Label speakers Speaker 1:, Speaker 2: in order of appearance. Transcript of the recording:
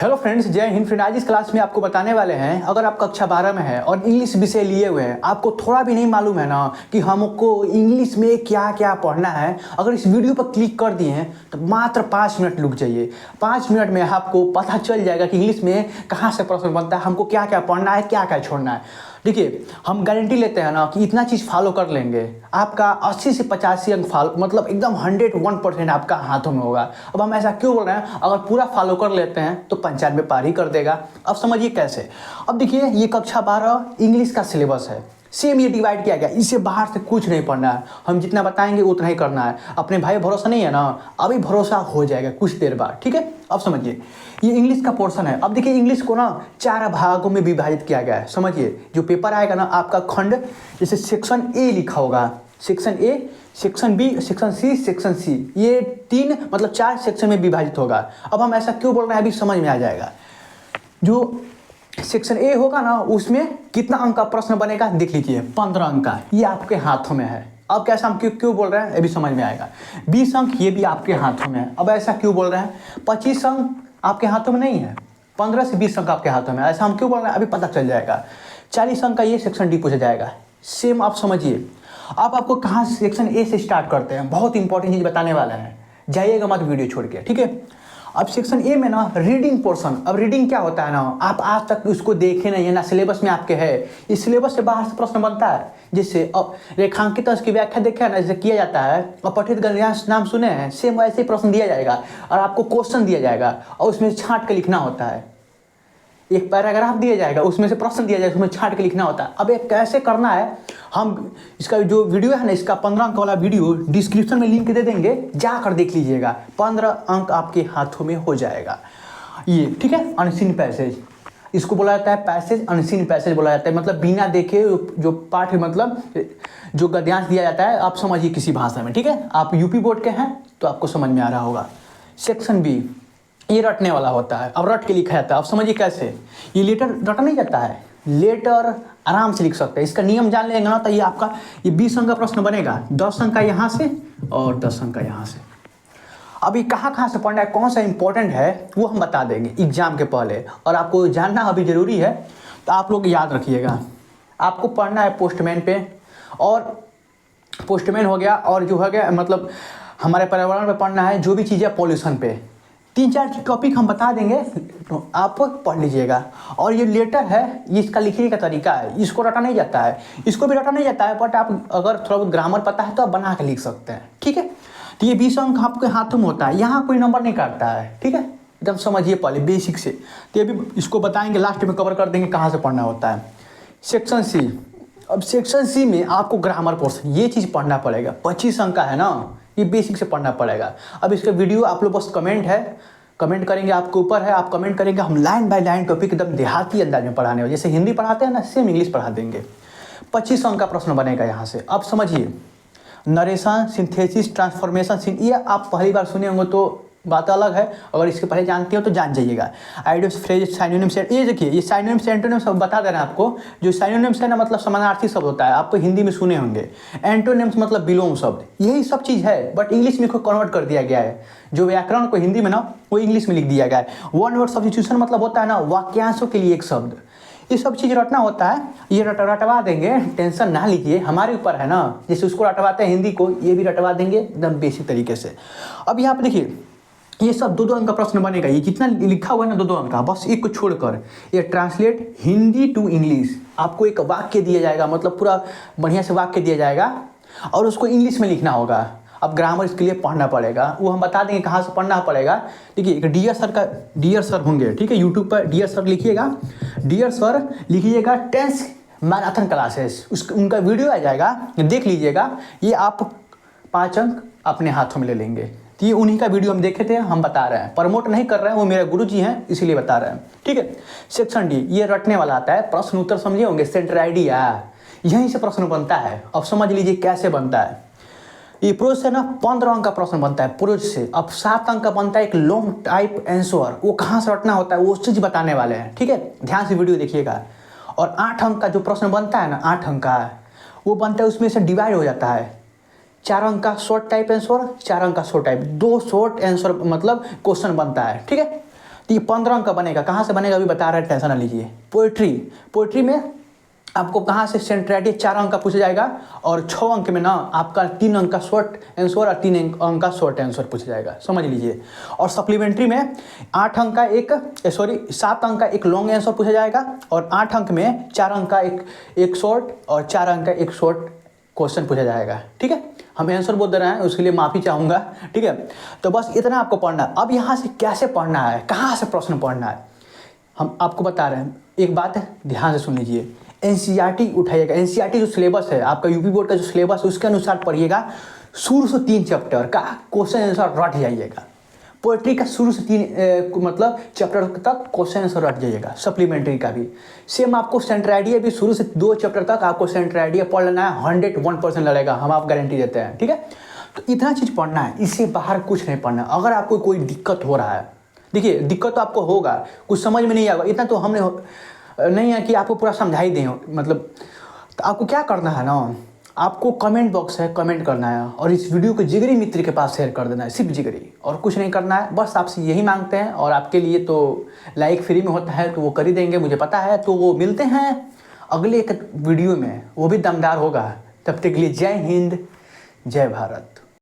Speaker 1: Hello friends, जय Hind friend. आज इस क्लास में आपको बताने वाले हैं, अगर आप कक्षा 12 में है और इंग्लिश विषय लिए हुए हैं, आपको थोड़ा भी नहीं मालूम है ना कि हमको इंग्लिश में क्या क्या पढ़ना है, अगर इस वीडियो पर क्लिक कर दिए हैं तो मात्र 5 मिनट रुक जाइए। 5 मिनट में आपको पता चल जाएगा कि इंग्लिश में कहाँ से प्रश्न बनता है, हमको क्या क्या पढ़ना है, क्या क्या छोड़ना है। देखिए, हम गारंटी लेते हैं ना कि इतना चीज़ फॉलो कर लेंगे, आपका 80 से 85 अंक फॉलो मतलब एकदम 101% आपका हाथों में होगा। अब हम ऐसा क्यों बोल रहे हैं? अगर पूरा फॉलो कर लेते हैं तो 95 पार ही कर देगा। अब समझिए कैसे। अब देखिए, ये कक्षा 12 इंग्लिश का सिलेबस है, सेम ये डिवाइड किया गया, इससे बाहर से कुछ नहीं पढ़ना है। हम जितना बताएंगे उतना ही करना है। अपने भाई भरोसा नहीं है ना, अभी भरोसा हो जाएगा कुछ देर बाद, ठीक है। अब समझिए, ये इंग्लिश का पोर्शन है। अब देखिए, इंग्लिश को ना 4 भागों में विभाजित किया गया है। समझिए, जो पेपर आएगा ना आपका खंड, जैसे सेक्शन ए लिखा होगा, section A, section B, section C, section C, ये 3 मतलब 4 सेक्शन में विभाजित होगा। अब हम ऐसा क्यों बोल रहे हैं, अभी समझ में आ जाएगा। जो सेक्शन ए होगा ना, उसमें कितना अंक का प्रश्न बनेगा देख लीजिए, 15 अंक का, ये आपके हाथों में है। अब कैसा हम क्यों क्यों बोल रहे हैं, अभी समझ में आएगा। 20 अंक ये भी आपके हाथों में है। अब ऐसा क्यों बोल रहे हैं, 25 अंक आपके हाथों में नहीं है, 15 से 20 अंक आपके हाथों में, ऐसा हम क्यों बोल रहे हैं, अभी पता चल जाएगा। 40 अंक का ये सेक्शन डी पूछा जाएगा। सेम आप समझिए। अब आपको कहाँ सेक्शन ए से स्टार्ट करते हैं, बहुत इंपॉर्टेंट चीज़ बताने वाला है, जाइएगा मत वीडियो छोड़ के, ठीक है। अब सेक्शन ए में ना रीडिंग पोर्शन। अब रीडिंग क्या होता है ना, आप आज तक उसको देखे नहीं है ना, सिलेबस में आपके है। इस सिलेबस से बाहर से प्रश्न बनता है, जिससे अब रेखांकित अंश की व्याख्या देखे ना, जैसे किया जाता है, अपठित गद्यांश नाम सुने हैं, सेम वैसे ही प्रश्न दिया जाएगा और आपको क्वेश्चन दिया जाएगा और उसमें छांट के लिखना होता है। एक पैराग्राफ दिया जाएगा, उसमें से प्रश्न दिया जाएगा, उसमें छांट के लिखना होता है। अब ये कैसे करना है, हम इसका जो वीडियो है ना, इसका 15 अंक वाला वीडियो डिस्क्रिप्शन में लिंक दे देंगे, जाकर देख लीजिएगा। 15 अंक आपके हाथों में हो जाएगा ये, ठीक है। अनसीन पैसेज, इसको बोला जाता है पैसेज, अनसीन पैसेज बोला जाता है। मतलब बिना देखे जो पाठ मतलब जो गद्यांश दिया जाता है, आप समझिए किसी भाषा में, ठीक है। आप यूपी बोर्ड के हैं तो आपको समझ में आ रहा होगा। सेक्शन बी, ये रटने वाला होता है। अब रट के लिखा जाता है। अब समझिए कैसे। ये लेटर रटा नहीं जाता है, लेटर आराम से लिख सकते हैं। इसका नियम जान लेंगे ना तो ये आपका ये 20 अंक का प्रश्न बनेगा, 10 अंक का यहाँ से और 10 अंक का यहाँ से। अभी कहाँ से पढ़ना है, कौन सा इंपॉर्टेंट है, वो हम बता देंगे एग्जाम के पहले। और आपको जानना अभी जरूरी है, तो आप लोग याद रखिएगा। आपको पढ़ना है पोस्टमैन पे, और पोस्टमैन हो गया, और जो हो गया मतलब हमारे पर्यावरण पे पढ़ना है, जो भी चीज़ें पॉल्यूशन पे। 3-4 टॉपिक हम बता देंगे, तो आप पढ़ लीजिएगा। और ये लेटर है, ये इसका लिखने का तरीका है, इसको रटा नहीं जाता है, इसको भी रटा नहीं जाता है, बट आप अगर थोड़ा बहुत ग्रामर पता है तो आप बना के लिख सकते हैं, ठीक है। तो ये 20 अंक आपके हाथों में होता है, यहाँ कोई नंबर नहीं काटता है, ठीक है। एकदम समझिए पहले बेसिक से, तो ये भी इसको बताएंगे, लास्ट में कवर कर देंगे कहाँ से पढ़ना होता है। Section C. अब सेक्शन सी में आपको ग्रामर पोर्शन, ये चीज़ पढ़ना पड़ेगा। 25 अंक का है ना, ये बेसिक से पढ़ना पड़ेगा। अब इसका वीडियो आप लोग बस कमेंट है, कमेंट करेंगे, आपके ऊपर है, आप कमेंट करेंगे, हम लाइन बाय लाइन टॉपिक एकदम देहाती अंदाज में पढ़ाने वाले, जैसे हिंदी पढ़ाते हैं ना, सेम इंग्लिश पढ़ा देंगे। 25 अंक का प्रश्न बनेगा यहाँ से। अब समझिए, नरेशन, सिंथेसिस, ट्रांसफॉर्मेशन, ये आप पहली बार सुने होंगे तो बात अलग है, अगर इसके पहले जानते हो तो जान जाइएगा। आइडियस, फ्रेज, साइनोनिम्स, ये देखिए, ये साइनोनिम्स एंटोनिम्स सब बता दे रहे हैं आपको। जो साइनोनिम्स है ना, मतलब समानार्थी शब्द होता है, आपको हिंदी में सुने होंगे। एंटोनिम्स मतलब विलोम शब्द, यही सब चीज़ है, बट इंग्लिश में को कन्वर्ट कर दिया गया है। जो व्याकरण को हिंदी में ना, वो इंग्लिश में लिख दिया गया है। वन वर्ड सब्स्टिट्यूशन मतलब होता है ना, वाक्यांशों के लिए एक शब्द। ये सब चीज़ रटना होता है, ये रटवा देंगे, टेंशन ना लीजिए, हमारे ऊपर है ना। जैसे उसको रटवाते हैं हिंदी को, ये भी रटवा देंगे एकदम बेसिक तरीके से। अब यहाँ पर देखिए, ये सब 2-2 अंक का प्रश्न बनेगा। ये जितना लिखा हुआ है ना 2-2 अंक का, बस एक को छोड़कर, ये ट्रांसलेट हिंदी टू इंग्लिश, आपको एक वाक्य दिया जाएगा, मतलब पूरा बढ़िया से वाक्य दिया जाएगा और उसको इंग्लिश में लिखना होगा। अब ग्रामर इसके लिए पढ़ना पड़ेगा, वो हम बता देंगे कहाँ से पढ़ना पड़ेगा। देखिए, एक डियर सर का, डियर सर होंगे, ठीक है, यूट्यूब पर डियर सर लिखिएगा, डियर सर लिखिएगा, टेंस मैराथन क्लासेस, उनका वीडियो आ जाएगा, देख लीजिएगा। ये आप 5 अंक अपने हाथों में ले लेंगे। तो ये उन्हीं का वीडियो हम देखे थे, हम बता रहे हैं, प्रमोट नहीं कर रहे हैं, वो मेरे गुरुजी हैं इसीलिए बता रहे हैं, ठीक है। सेक्शन डी, ये रटने वाला आता है, प्रश्न उत्तर समझे होंगे, सेंटर आइडिया, यहीं से प्रश्न बनता है। अब समझ लीजिए कैसे बनता है। ये प्रोज से ना 15 अंक का प्रश्न बनता है प्रोज से। अब 7 अंक का बनता है एक लॉन्ग टाइप आंसर, वो कहाँ से रटना होता है वो चीज़ बताने वाले हैं, ठीक है, ध्यान से वीडियो देखिएगा। और 8 अंक का जो प्रश्न बनता है ना, 8 अंक का वो बनता है, उसमें से डिवाइड हो जाता है। 4 अंक का शॉर्ट टाइप आंसर, 4 अंक का शॉर्ट टाइप, 2 शॉर्ट आंसर मतलब क्वेश्चन बनता है, ठीक है। तो ये 15 अंक का बनेगा। कहाँ से बनेगा अभी बता रहे हैं, टेंशन ना लीजिए। पोइट्री में आपको कहाँ से सेंट्रेटी 4 अंक का पूछा जाएगा, और 6 अंक में ना आपका 3 अंक का शॉर्ट आंसर और 3 अंक का शॉर्ट आंसर पूछा जाएगा, समझ लीजिए। और सप्लीमेंट्री में 7 अंक का एक लॉन्ग आंसर पूछा जाएगा, और 8 अंक में 4 अंक का एक शॉर्ट और 4 अंक का एक शॉर्ट क्वेश्चन पूछा जाएगा। ठीक है, हम आंसर बोल दे रहे हैं, उसके लिए माफ़ी चाहूँगा। ठीक है, तो बस इतना आपको पढ़ना है। अब यहाँ से कैसे पढ़ना है, कहाँ से प्रश्न पढ़ना है, हम आपको बता रहे हैं। एक बात है, ध्यान से सुन लीजिए। एनसीईआरटी उठाइएगा। एनसीईआरटी जो सिलेबस है आपका, यूपी बोर्ड का जो सिलेबस है, उसके अनुसार पढ़िएगा। शुरू से 3 चैप्टर का क्वेश्चन आंसर रट जाइएगा। पोएट्री का शुरू से 3 मतलब चैप्टर तक क्वेश्चन आंसर रट जाइएगा। सप्लीमेंट्री का भी सेम आपको सेंटर आइडिया भी शुरू से 2 चैप्टर तक आपको सेंटर आइडिया पढ़ लेना है। 101% लड़ेगा, हम आप गारंटी देते हैं। ठीक है, तो इतना चीज़ पढ़ना है, इससे बाहर कुछ नहीं पढ़ना। अगर आपको कोई दिक्कत हो रहा है, देखिए दिक्कत तो आपको होगा, कुछ समझ में नहीं आएगा, इतना तो हमने नहीं है कि आपको पूरा समझा ही दें, मतलब तो आपको क्या करना है ना, आपको कमेंट बॉक्स है, कमेंट करना है और इस वीडियो को जिगरी मित्र के पास शेयर कर देना है, सिर्फ जिगरी, और कुछ नहीं करना है। बस आपसे यही मांगते हैं, और आपके लिए तो लाइक फ्री में होता है तो वो कर ही देंगे, मुझे पता है। तो वो मिलते हैं अगले एक वीडियो में, वो भी दमदार होगा। तब तक के लिए जय हिंद, जय भारत।